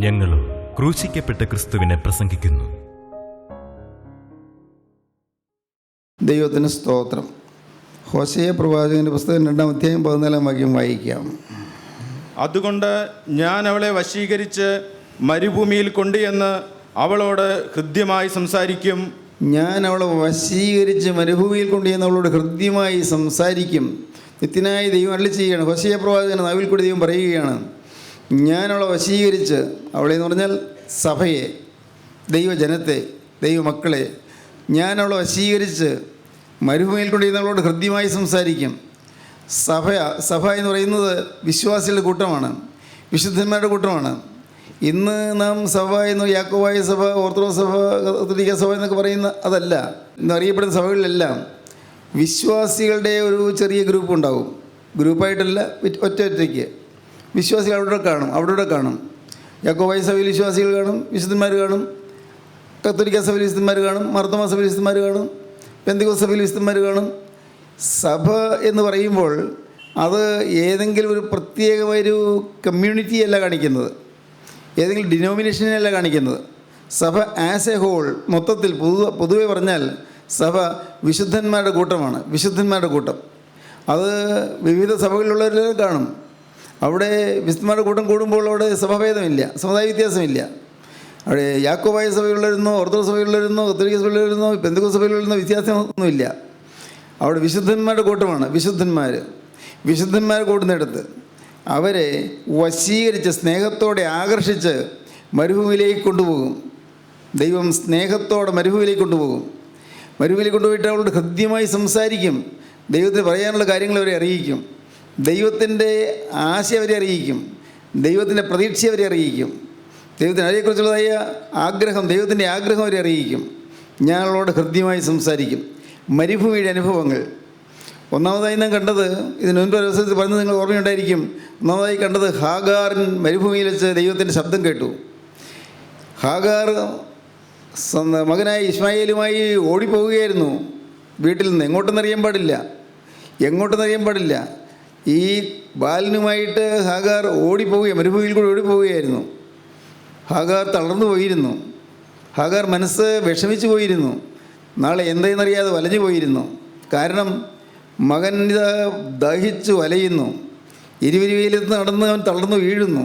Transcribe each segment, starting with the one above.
ഞങ്ങളും ക്രൂശിക്കപ്പെട്ട ക്രിസ്തുവിനെ പ്രസംഗിക്കുന്നു. ദൈവത്തിന് സ്തോത്രം. ഹോശേയ പ്രവാചകന്റെ പുസ്തകം 2-ാം അധ്യായം 14-ാം വാക്യം വായിക്കാം. അതുകൊണ്ട് ഞാൻ അവളെ വശീകരിച്ച് മരുഭൂമിയിൽ കൊണ്ടുചെന്ന് അവളോട് ഹൃദ്യമായി സംസാരിക്കും. ഞാൻ അവളെ വശീകരിച്ച് മരുഭൂമിയിൽ കൊണ്ടുചെന്ന് അവളോട് ഹൃദ്യമായി സംസാരിക്കും. നിത്യനായ ദൈവം അരുളി ചെയ്യുകയാണ്. ഹോശേയ പ്രവാചകൻ നാവിൽ കൂടി ദൈവം പറയുകയാണ്, ഞാൻ അവളെ വശീകരിച്ച്, അവളെ എന്ന് പറഞ്ഞാൽ സഭയെ, ദൈവജനത്തെ, ദൈവമക്കളെ, ഞാൻ അവളെ വശീകരിച്ച് മരുഭൂമിയിൽ കൊണ്ടുചെന്ന് അവളോട് ഹൃദ്യമായി സംസാരിക്കും. സഭ എന്ന് പറയുന്നത് വിശ്വാസികളുടെ കൂട്ടമാണ്, വിശുദ്ധന്മാരുടെ കൂട്ടമാണ്. ഇന്ന് നാം സഭ എന്ന് യാക്കോബായ സഭ, ഓർത്തഡോക്സ് സഭ, കത്തോലിക്ക സഭ എന്നൊക്കെ പറയുന്ന അതല്ല. ഇന്നറിയപ്പെടുന്ന സഭകളിലെല്ലാം വിശ്വാസികളുടെ ഒരു ചെറിയ ഗ്രൂപ്പ് ഉണ്ടാവും. ഗ്രൂപ്പായിട്ടല്ല, ഒറ്റയ്ക്ക് വിശ്വാസികൾ അവിടെ കാണും. യാക്കോബായ സഭയിൽ വിശ്വാസികൾ കാണും, വിശുദ്ധന്മാർ കാണും. കത്തോലിക്ക സഭയിൽ വിശുദ്ധന്മാർ കാണും, മാർത്തോമാ സഭയിൽ വിശുദ്ധന്മാർ കാണും, പെന്തക്കോസ്ത് സഭയിൽ വിശുദ്ധന്മാർ കാണും. സഭ എന്ന് പറയുമ്പോൾ അത് ഏതെങ്കിലും ഒരു പ്രത്യേകമൊരു കമ്മ്യൂണിറ്റിയല്ല കാണിക്കുന്നത്, ഏതെങ്കിലും ഡിനോമിനേഷനെയല്ല കാണിക്കുന്നത്. സഭ ആസ് എ ഹോൾ, മൊത്തത്തിൽ പൊതുവെ പറഞ്ഞാൽ സഭ വിശുദ്ധന്മാരുടെ കൂട്ടമാണ്, വിശുദ്ധന്മാരുടെ കൂട്ടം. അത് വിവിധ സഭകളിലുള്ളവരെല്ലാം കാണും. അവിടെ വിശുദ്ധന്മാരുടെ കൂട്ടം കൂടുമ്പോൾ അവിടെ സഭാഭേദമില്ല, സമുദായ വ്യത്യാസമില്ല. അവിടെ യാക്കോബായ സഭയിലുള്ളവരുന്നോ, ഓർത്തഡോക്സ് സഭയിലുള്ളവരുന്നോ, കത്തോലിക്ക സഭയിലുള്ളവരുന്നോ, പെന്തക്കോസ്ത് സഭയിലുള്ളവരുന്നോ വ്യത്യാസമൊന്നുമില്ല. അവിടെ വിശുദ്ധന്മാരുടെ കൂട്ടമാണ്. വിശുദ്ധന്മാർ കൂടുന്നിടത്ത് അവരെ വശീകരിച്ച് സ്നേഹത്തോടെ ആകർഷിച്ച് മരുഭൂമിയിലേക്ക് കൊണ്ടുപോകും. ദൈവം സ്നേഹത്തോടെ മരുഭൂമിയിലേക്ക് കൊണ്ടുപോകും. മരുഭൂമിയിലേക്ക് കൊണ്ടുപോയിട്ട് അവളോട് ഹൃദ്യമായി സംസാരിക്കും. ദൈവത്തിന് പറയാനുള്ള കാര്യങ്ങൾ അവരെ അറിയിക്കും. ദൈവത്തിൻ്റെ ആശ അവരെ അറിയിക്കും. ദൈവത്തിൻ്റെ പ്രതീക്ഷ അവരെ അറിയിക്കും. ദൈവത്തിന് അതിനെക്കുറിച്ചുള്ളതായ ആഗ്രഹം, ദൈവത്തിൻ്റെ ആഗ്രഹം അവരെ അറിയിക്കും. ഞാൻ അവളോട് ഹൃദ്യമായി സംസാരിക്കും. മരുഭൂമിയുടെ അനുഭവങ്ങൾ ഒന്നാമതായി നാം കണ്ടത്, ഇതിന് മുൻപ് ദിവസത്തിൽ പറഞ്ഞത് നിങ്ങൾ ഓർമ്മയുണ്ടായിരിക്കും. ഒന്നാമതായി കണ്ടത് ഹാഗാറിൻ മരുഭൂമിയിൽ വെച്ച് ദൈവത്തിൻ്റെ ശബ്ദം കേട്ടു. ഹാഗാർ മകനായ ഇസ്മായേലുമായി ഓടിപ്പോവുകയായിരുന്നു വീട്ടിൽ നിന്ന്. എങ്ങോട്ടെന്നറിയാൻ പാടില്ല. ഈ ബാലനുമായിട്ട് ഹാഗാർ മരുഭൂമിയിൽ കൂടി ഓടിപ്പോവുകയായിരുന്നു. ഹാഗാർ തളർന്നു പോയിരുന്നു. ഹാഗാർ മനസ്സ് വിഷമിച്ചു പോയിരുന്നു. നാളെ എന്തെന്നറിയാതെ വലഞ്ഞു പോയിരുന്നു. കാരണം മകൻ ദഹിച്ചു വലയുന്നു. ഇരുവരിവയിലെത്ത് നടന്ന് അവൻ തളർന്നു വീഴുന്നു.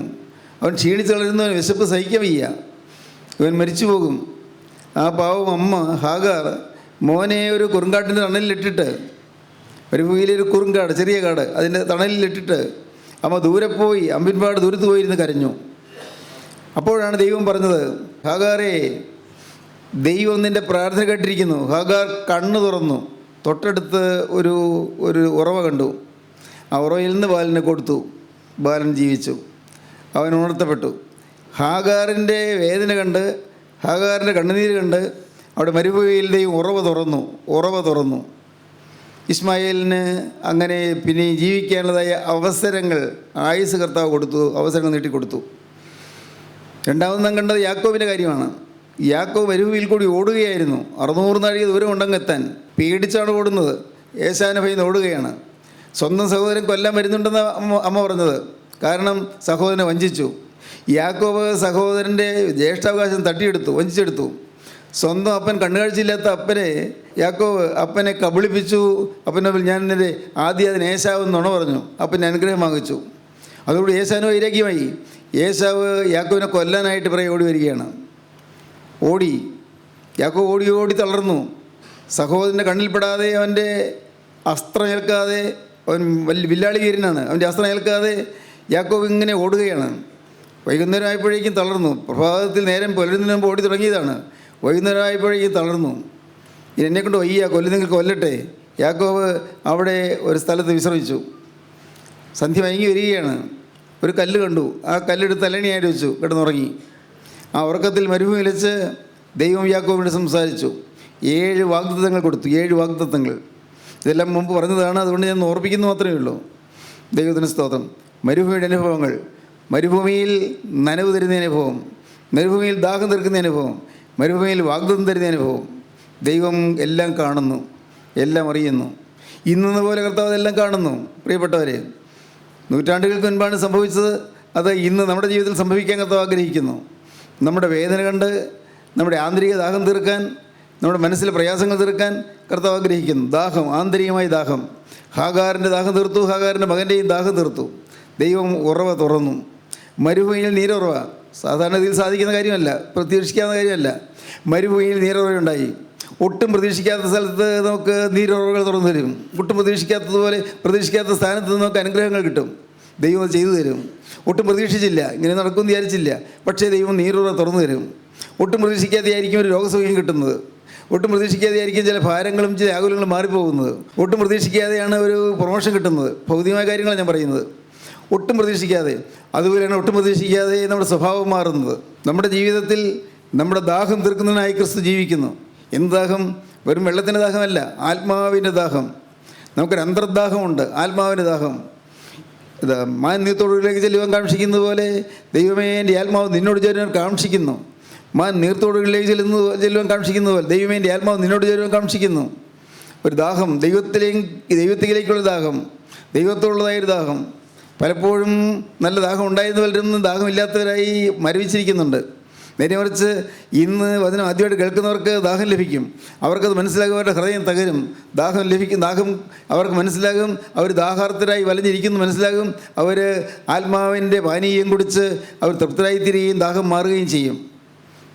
അവൻ ക്ഷീണിച്ച് തളരുന്നു. അവൻ വിശപ്പ് സഹിക്കാൻ വയ്യ. ഇവൻ മരിച്ചു പോകും. ആ പാവം അമ്മ ഹാഗാർ മോനെ ഒരു കുറുങ്കാട്ടിൻ്റെ തണലിലിട്ടിട്ട്, മരുഭൂമിയിലെ ഒരു കുറുങ്കാട്, ചെറിയ കാട്, അതിൻ്റെ തണലിലിട്ടിട്ട് അമ്മ ദൂരെ പോയി, അമ്പിൻപാട് ദൂരത്ത് പോയിരുന്ന് കരഞ്ഞു. അപ്പോഴാണ് ദൈവം പറഞ്ഞത്, ഹാഗാറേ, ദൈവം നിൻ്റെ പ്രാർത്ഥന കേട്ടിരിക്കുന്നു. ഹാഗാർ കണ്ണ് തുറന്നു. തൊട്ടടുത്ത് ഒരു ഉറവ കണ്ടു. ആ ഉറവയിൽ നിന്ന് ബാലനെ കൊടുത്തു. ബാലൻ ജീവിച്ചു. അവൻ ഉണർത്തപ്പെട്ടു. ഹാഗാറിൻ്റെ വേദന കണ്ട്, ഹാഗാറിൻ്റെ കണ്ണുനീര് കണ്ട് അവിടെ മരുഭൂമിയിൽ ദൈവം ഉറവ തുറന്നു. ഇസ്മായേലിന് അങ്ങനെ പിന്നെ ജീവിക്കാനുള്ളതായ അവസരങ്ങൾ, ആയുസ് കർത്താവ് കൊടുത്തു, അവസരങ്ങൾ നീട്ടിക്കൊടുത്തു. രണ്ടാമത് നാം കണ്ടത് യാക്കോബിൻ്റെ കാര്യമാണ്. യാക്കോബ് മരുഭൂമിയിൽ കൂടി ഓടുകയായിരുന്നു. 600 നാഴിക ദൂരം ഉണ്ടെന്നെത്താൻ. പേടിച്ചാണ് ഓടുന്നത്. ഏശാവിനെ ഭയന്ന് ഓടുകയാണ്. സ്വന്തം സഹോദരൻ കൊല്ലാൻ വരുന്നുണ്ടെന്ന് അമ്മ പറഞ്ഞത്. കാരണം സഹോദരനെ വഞ്ചിച്ചു. യാക്കോബ് സഹോദരൻ്റെ ജ്യേഷ്ഠാവകാശം വഞ്ചിച്ചെടുത്തു. സ്വന്തം അപ്പൻ, കണ്ണുകാഴ്ചയില്ലാത്ത യാക്കോബ് അപ്പനെ കബളിപ്പിച്ചു. അപ്പനെ ഞാൻ എൻ്റെ ആദ്യം ഏശാവ് നുണ പറഞ്ഞു. അപ്പനെ അനുഗ്രഹം വാങ്ങിച്ചു. അതോടുകൂടി ഏശാവിന് വൈരാഗ്യമായി. ഏശാവ് യാക്കോബിനെ കൊല്ലാനായിട്ട് ഓടി വരികയാണ്. യാക്കോബ് ഓടി തളർന്നു. സഹോദരൻ്റെ കണ്ണിൽപ്പെടാതെ, അവൻ്റെ അസ്ത്രം ഏൽക്കാതെ, അവൻ വില്ലാളി വീരനാണ്, അവൻ്റെ അസ്ത്രം ഏൽക്കാതെ യാക്കോബ് ഇങ്ങനെ ഓടുകയാണ്. വൈകുന്നേരം ആയപ്പോഴേക്കും തളർന്നു. പ്രഭാതത്തിൽ നേരം പുലരുന്നതിന് മുമ്പ് ഓടി തുടങ്ങിയതാണ്. വൈകുന്നേരം ആയപ്പോഴേക്കും തളർന്നു. എന്നെക്കൊണ്ട് വയ്യ, കൊല്ലുന്നെങ്കിൽ കൊല്ലട്ടെ. യാക്കോബ് അവിടെ ഒരു സ്ഥലത്ത് വിശ്രമിച്ചു. സന്ധ്യ മയങ്ങി വരികയാണ്. ഒരു കല്ല് കണ്ടു. ആ കല്ലെടുത്ത് തലണിയായിട്ട് വെച്ചു, കിടന്നുറങ്ങി. ആ ഉറക്കത്തിൽ മരുഭൂമിയിൽ വെച്ച് ദൈവം യാക്കോബിനോട് സംസാരിച്ചു. 7 വാഗ്ദത്തങ്ങൾ കൊടുത്തു. 7 വാഗ്ദത്തങ്ങൾ. ഇതെല്ലാം മുമ്പ് പറഞ്ഞതാണ്, അതുകൊണ്ട് ഞാൻ ഓർപ്പിക്കുന്നു മാത്രമേ ഉള്ളൂ. ദൈവത്തിന് സ്തോത്രം. മരുഭൂമിയുടെ അനുഭവങ്ങൾ, മരുഭൂമിയിൽ നനവ് തരുന്ന അനുഭവം, മരുഭൂമിയിൽ ദാഹം തീർക്കുന്ന അനുഭവം, മരുഭൂമിയിൽ വാഗ്ദത്തം തരുന്ന അനുഭവം. ദൈവം എല്ലാം കാണുന്നു, എല്ലാം അറിയുന്നു. ഇന്നെന്ന പോലെ കർത്താവ് അതെല്ലാം കാണുന്നു. പ്രിയപ്പെട്ടവരെ, നൂറ്റാണ്ടുകൾക്ക് മുൻപാണ് സംഭവിച്ചത്. അത് ഇന്ന് നമ്മുടെ ജീവിതത്തിൽ സംഭവിക്കാൻ കർത്താവ് ആഗ്രഹിക്കുന്നു. നമ്മുടെ വേദന കണ്ട് നമ്മുടെ ആന്തരിക ദാഹം തീർക്കാൻ, നമ്മുടെ മനസ്സിലെ പ്രയാസങ്ങൾ തീർക്കാൻ കർത്താവ് ആഗ്രഹിക്കുന്നു. ദാഹം, ആന്തരികമായ ദാഹം. ഹാഗാറിൻ്റെ ദാഹം തീർത്തു, ഹാഗാറിൻ്റെ മകൻ്റെയും ദാഹം തീർത്തു. ദൈവം ഉറവ തുറന്നു. മരുഭൂമിയിൽ നീരുറവ സാധാരണ ഇതിൽ സാധിക്കുന്ന കാര്യമല്ല, പ്രതീക്ഷിക്കാവുന്ന കാര്യമല്ല. മരുഭൂമിയിൽ നീരുറവയുണ്ടായി. ഒട്ടും പ്രതീക്ഷിക്കാത്ത സ്ഥലത്ത് നമുക്ക് നീരുറവകൾ തുറന്നു തരും. ഒട്ടും പ്രതീക്ഷിക്കാത്ത സ്ഥാനത്ത് നമുക്ക് അനുഗ്രഹങ്ങൾ കിട്ടും. ദൈവം അത് ചെയ്തു തരും. ഒട്ടും പ്രതീക്ഷിച്ചില്ല, ഇങ്ങനെ നടക്കുമെന്ന് വിചാരിച്ചില്ല, പക്ഷേ ദൈവം നീരുറവ തുറന്നു തരും. ഒട്ടും പ്രതീക്ഷിക്കാതെയായിരിക്കും ഒരു രോഗസൗഖ്യം കിട്ടുന്നത്. ഒട്ടും പ്രതീക്ഷിക്കാതെയായിരിക്കും ചില ഭാരങ്ങളും ചില ആകുലങ്ങളും മാറിപ്പോകുന്നത്. ഒട്ടും പ്രതീക്ഷിക്കാതെയാണ് ഒരു പ്രൊമോഷൻ കിട്ടുന്നത്. ഭൗതികമായ കാര്യങ്ങളാണ് ഞാൻ പറയുന്നത്. ഒട്ടും പ്രതീക്ഷിക്കാതെ. അതുപോലെയാണ് ഒട്ടും പ്രതീക്ഷിക്കാതെ നമ്മുടെ സ്വഭാവം മാറുന്നത്. നമ്മുടെ ജീവിതത്തിൽ നമ്മുടെ ദാഹം തീർക്കുന്നതിനായി ക്രിസ്തു ജീവിക്കുന്നു. എന്ത് ദാഹം? വെറും വെള്ളത്തിൻ്റെ ദാഹമല്ല, ആത്മാവിൻ്റെ ദാഹം. നമുക്കൊരു അന്തർദാഹമുണ്ട്, ആത്മാവിൻ്റെ ദാഹം. ഇത് മാൻ നീർത്തോടുകളിലേക്ക് ചെല്ലുവാൻ കാക്ഷിക്കുന്നത് പോലെ ദൈവമേ എൻ്റെ ആത്മാവ് നിന്നോട് ചേരുവാൻ കാക്ഷിക്കുന്നു. മാൻ നീർത്തോടുകളിലേക്ക് ചെല്ലുവാൻ കാക്ഷിക്കുന്നത് പോലെ ദൈവമേ എൻ്റെ ആത്മാവ് നിന്നോട് ചേരുവാൻ കാക്ഷിക്കുന്നു. ഒരു ദാഹം, ദൈവത്തിലേക്കുള്ള ദാഹം, ദൈവത്തോടുള്ളതായൊരു ദാഹം. പലപ്പോഴും നല്ല ദാഹം ഉണ്ടായിരുന്ന പലരും ദാഹമില്ലാത്തവരായി മരവിച്ചിരിക്കുന്നുണ്ട്. നേരെ മറിച്ച് ഇന്ന് വചനം ആദ്യമായിട്ട് കേൾക്കുന്നവർക്ക് ദാഹം ലഭിക്കും. അവർക്കത് മനസ്സിലാകും, അവരുടെ ഹൃദയം തകരും. ദാഹം അവർക്ക് മനസ്സിലാകും. അവർ ദാഹാർത്തരായി വലഞ്ഞിരിക്കുന്നു മനസ്സിലാകും. അവർ ആത്മാവിൻ്റെ പാനീയം കുടിച്ച് അവർ തൃപ്തരായിത്തീരുകയും ദാഹം മാറുകയും ചെയ്യും.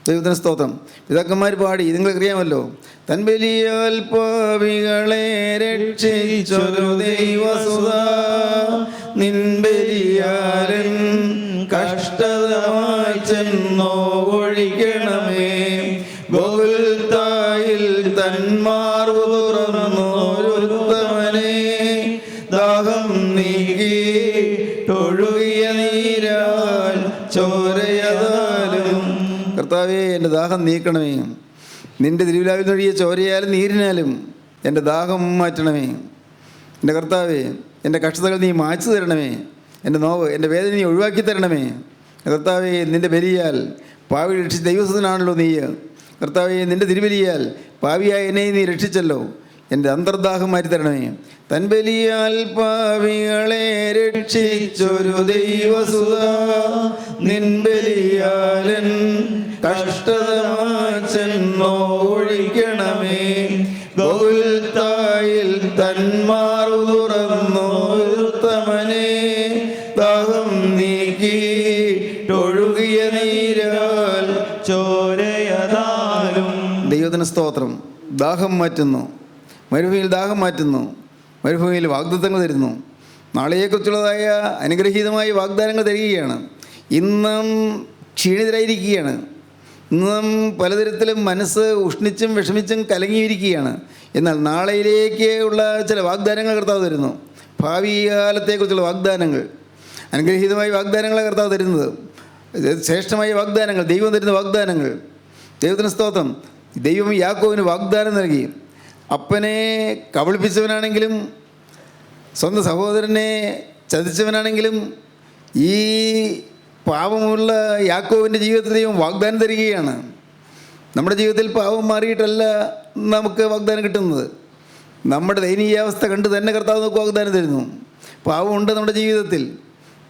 ദൈവത്തിന് സ്തോത്രം. പിതാക്കന്മാർ പാടി, നിങ്ങൾക്കറിയാമല്ലോ, തൻ ബലിയാൽ പാപികളെ രക്ഷിച്ചൊരു ദൈവസുതാ, നിൻ ബലിയാലൻ കഷ്ടതമായി ചെന്നോ ഒഴിക്കണമേ. ഗോകുൽത്തായിൽ തന്മാർവു തുറന്നോരുത്തമനെ, ദാഹം നീക്കി ഒഴുകിയ നീരാൽ ചോരയതാലും. കർത്താവേ, എൻ്റെ ദാഹം നീക്കണമേ. നിൻ്റെ തിരുവിലാവിൽ നിന്നൊഴിയ ചോരയാലും നീരിനാലും എൻ്റെ ദാഹം മാറ്റണമേ. എൻ്റെ കർത്താവേ, എൻ്റെ കഷ്ടതകൾ നീ മായ്ച്ചു തരണമേ. എൻ്റെ നോവ്, എൻ്റെ വേദന നീ ഒഴിവാക്കി തരണമേ. കർത്താവേ, നിൻ്റെ ബലിയാൽ പാവി രക്ഷിച്ച ദൈവസ്ഥനാണല്ലോ നീ. കർത്താവേ, നിൻ്റെ തിരുബലിയാൽ പാവിയായ എന്നെ നീ രക്ഷിച്ചല്ലോ. എൻ്റെ അന്തർദാഹം മാറ്റി തരണമേ. തൻ ബലിയാൽ പാവികളെ രക്ഷിച്ചൊരു ദൈവസുതാ, നിൻ ബലിയാലൻ കഷ്ടതമാച്ചെന്നോ ഒഴിക്കണമേ. ഗോകുൽത്തായിൽ തന്മാർവു തുറന്നോരുത്തമനെ, ദാഹം നീക്കി ഒഴുകിയ നീരാൽ ചോരയതാലും. ദൈവത്തിന് സ്തോത്രം. ദാഹം മാറ്റുന്നു. മരുഭൂമിയിൽ ദാഹം മാറ്റുന്നു. മരുഭൂമിയിൽ വാഗ്ദത്തങ്ങൾ തരുന്നു. നാളെയെക്കുറിച്ചുള്ളതായ അനുഗ്രഹീതമായ വാഗ്ദാനങ്ങൾ തരികയാണ്. ഇന്നും ക്ഷീണിതരായിരിക്കുകയാണ്. ഇന്നും പലതരത്തിലും മനസ്സ് ഉഷ്ണിച്ചും വിഷമിച്ചും കലങ്ങിയിരിക്കുകയാണ്. എന്നാൽ നാളെയിലേക്ക് ഉള്ള ചില വാഗ്ദാനങ്ങൾ കർത്താവ് തരുന്നു. ഭാവി കാലത്തെക്കുറിച്ചുള്ള വാഗ്ദാനങ്ങൾ, അനുഗ്രഹീതമായ വാഗ്ദാനങ്ങളെ കർത്താവ് തരുന്നത്. ശ്രേഷ്ഠമായ വാഗ്ദാനങ്ങൾ, ദൈവം തരുന്ന വാഗ്ദാനങ്ങൾ. ദൈവത്തിന് സ്തോത്രം. ദൈവം യാക്കോബിന് വാഗ്ദാനം നൽകി. അപ്പനെ കബളിപ്പിച്ചവനാണെങ്കിലും സ്വന്തം സഹോദരനെ ചതിച്ചവനാണെങ്കിലും ഈ പാപമുള്ള യാക്കോബിൻ്റെ ജീവിതത്തിൽ ദൈവം വാഗ്ദാനം തരികയാണ്. നമ്മുടെ ജീവിതത്തിൽ പാപം മാറിയിട്ടല്ല നമുക്ക് വാഗ്ദാനം കിട്ടുന്നത്. നമ്മുടെ ദയനീയാവസ്ഥ കണ്ട് തന്നെ കർത്താവ് നമുക്ക് വാഗ്ദാനം തരുന്നു. പാപമുണ്ട് നമ്മുടെ ജീവിതത്തിൽ.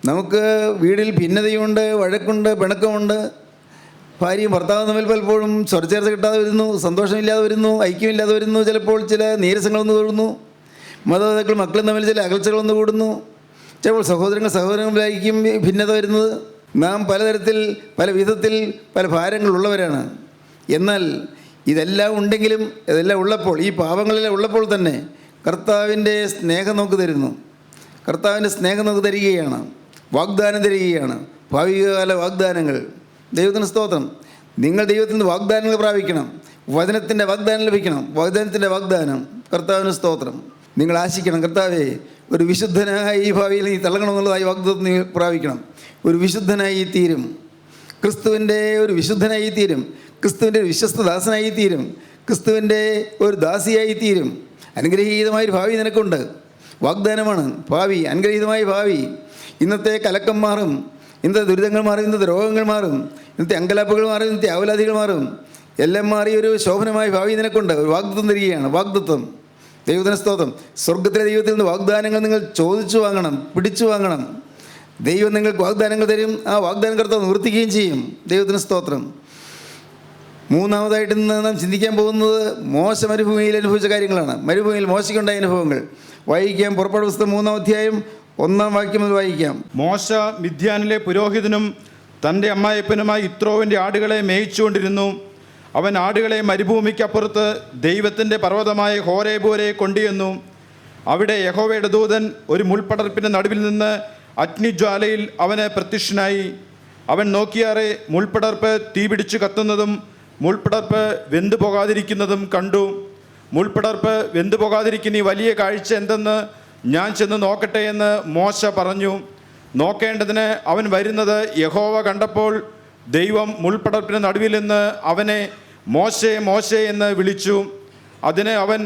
നമുക്ക് വീടിൽ ഭിന്നതയുണ്ട്, വഴക്കുണ്ട്, പിണക്കമുണ്ട്. ഭാര്യയും ഭർത്താവും തമ്മിൽ പലപ്പോഴും സ്വരച്ചേർച്ച കിട്ടാതെ വരുന്നു, സന്തോഷമില്ലാതെ വരുന്നു, ഐക്യമില്ലാതെ വരുന്നു. ചിലപ്പോൾ ചില നീരസങ്ങളൊന്ന് കൂടുന്നു. മാതാപിതാക്കൾ മക്കളും തമ്മിൽ ചില അകൽച്ചകളൊന്ന് കൂടുന്നു. ചിലപ്പോൾ സഹോദരങ്ങളിലായിരിക്കും ഭിന്നത വരുന്നത്. നാം പലതരത്തിൽ പല വിധത്തിൽ പല ഭാരങ്ങളുള്ളവരാണ്. എന്നാൽ ഇതെല്ലാം ഉണ്ടെങ്കിലും ഇതെല്ലാം ഉള്ളപ്പോൾ, ഈ പാപങ്ങളെല്ലാം ഉള്ളപ്പോൾ തന്നെ കർത്താവിൻ്റെ സ്നേഹം നമുക്ക് തരുന്നു. കർത്താവിൻ്റെ സ്നേഹം നമുക്ക് തരികയാണ്, വാഗ്ദാനം തരികയാണ്, ഭാവികാല വാഗ്ദാനങ്ങൾ. ദൈവത്തിന് സ്തോത്രം. നിങ്ങൾ ദൈവത്തിൽ നിന്ന് വാഗ്ദാനങ്ങൾ പ്രാപിക്കണം. വചനത്തിൻ്റെ വാഗ്ദാനം ലഭിക്കണം. വചനത്തിൻ്റെ വാഗ്ദാനം. കർത്താവിന് സ്തോത്രം. നിങ്ങൾ ആശിക്കണം, കർത്താവേ, ഒരു വിശുദ്ധനായി ഈ ഭാവിയിൽ നീ തള്ളണമെന്നുള്ളതായി വാഗ്ദത്തം നീ പ്രാപിക്കണം. ഒരു വിശുദ്ധനായി തീരും. ക്രിസ്തുവിൻ്റെ ഒരു വിശുദ്ധനായി തീരും. ക്രിസ്തുവിൻ്റെ ഒരു വിശ്വസ്ത ദാസനായി തീരും. ക്രിസ്തുവിൻ്റെ ഒരു ദാസിയായി തീരും. അനുഗ്രഹീതമായൊരു ഭാവി നിനക്കുണ്ട്. വാഗ്ദാനമാണ് ഭാവി, അനുഗ്രഹീതമായ ഭാവി. ഇന്നത്തെ കലക്കം മാറും, ഇന്നത്തെ ദുരിതങ്ങൾ മാറും, ഇന്നത്തെ രോഗങ്ങൾ മാറും, ഇന്നത്തെ അങ്കലാപ്പുകൾ മാറും, ഇന്നത്തെ അവലാദികൾ മാറും. എല്ലാം മാറി ഒരു ശോഭനമായ ഭാവി നിനക്കുണ്ട്. ഒരു വാഗ്ദത്തം തരികയാണ്. വാഗ്ദത്തം. ദൈവത്തിന് സ്തോത്രം. സ്വർഗത്തിലെ ദൈവത്തിൽ നിന്ന് വാഗ്ദാനങ്ങൾ നിങ്ങൾ ചോദിച്ചു വാങ്ങണം, പിടിച്ചു വാങ്ങണം. ദൈവം നിങ്ങൾക്ക് വാഗ്ദാനങ്ങൾ തരും, ആ വാഗ്ദാനം കർത്താവ് നിവർത്തിക്കുകയും ചെയ്യും. ദൈവത്തിന് സ്തോത്രം. മൂന്നാമതായിട്ട് ഇന്ന് നാം ചിന്തിക്കാൻ പോകുന്നത് മോശ മരുഭൂമിയിൽ അനുഭവിച്ച കാര്യങ്ങളാണ്. മരുഭൂമിയിൽ മോശയ്ക്കുണ്ടായ അനുഭവങ്ങൾ വായിക്കാം. പുറപ്പാട് പുസ്തകം 3-ാം അധ്യായം 1-ാം വാക്യം മുതൽ വായിക്കാം. മോശ മിദ്യാനിലെ പുരോഹിതനും തൻ്റെ അമ്മായപ്പനുമായി യിത്രോവിൻ്റെ ആടുകളെ മേയിച്ചുകൊണ്ടിരുന്നു. അവൻ ആടുകളെ മരുഭൂമിക്കപ്പുറത്ത് ദൈവത്തിൻ്റെ പർവ്വതമായ ഹോരേബ് വരെ കൊണ്ടുചെന്നു. അവിടെ യഹോവയുടെ ദൂതൻ ഒരു മുൾപടർപ്പിൻ്റെ നടുവിൽ നിന്ന് അഗ്നിജ്വാലയിൽ അവന് പ്രത്യക്ഷനായി. അവൻ നോക്കിയാറെ മുൾപടർപ്പ് തീപിടിച്ചു കത്തുന്നതും മുൾപടർപ്പ് വെന്തു പോകാതിരിക്കുന്നതും കണ്ടു. മുൾപടർപ്പ് വെന്തു പോകാതിരിക്കുന്ന ഈ വലിയ കാഴ്ച എന്തെന്ന് ഞാൻ ചെന്ന് നോക്കട്ടെ എന്ന് മോശ പറഞ്ഞു. നോക്കേണ്ടതിന് അവൻ വരുന്നത് യഹോവ കണ്ടപ്പോൾ ദൈവം മുൾപടർപ്പിന് നടുവിൽ നിന്ന് അവനെ മോശേ മോശേ എന്ന് വിളിച്ചു. അതിന് അവൻ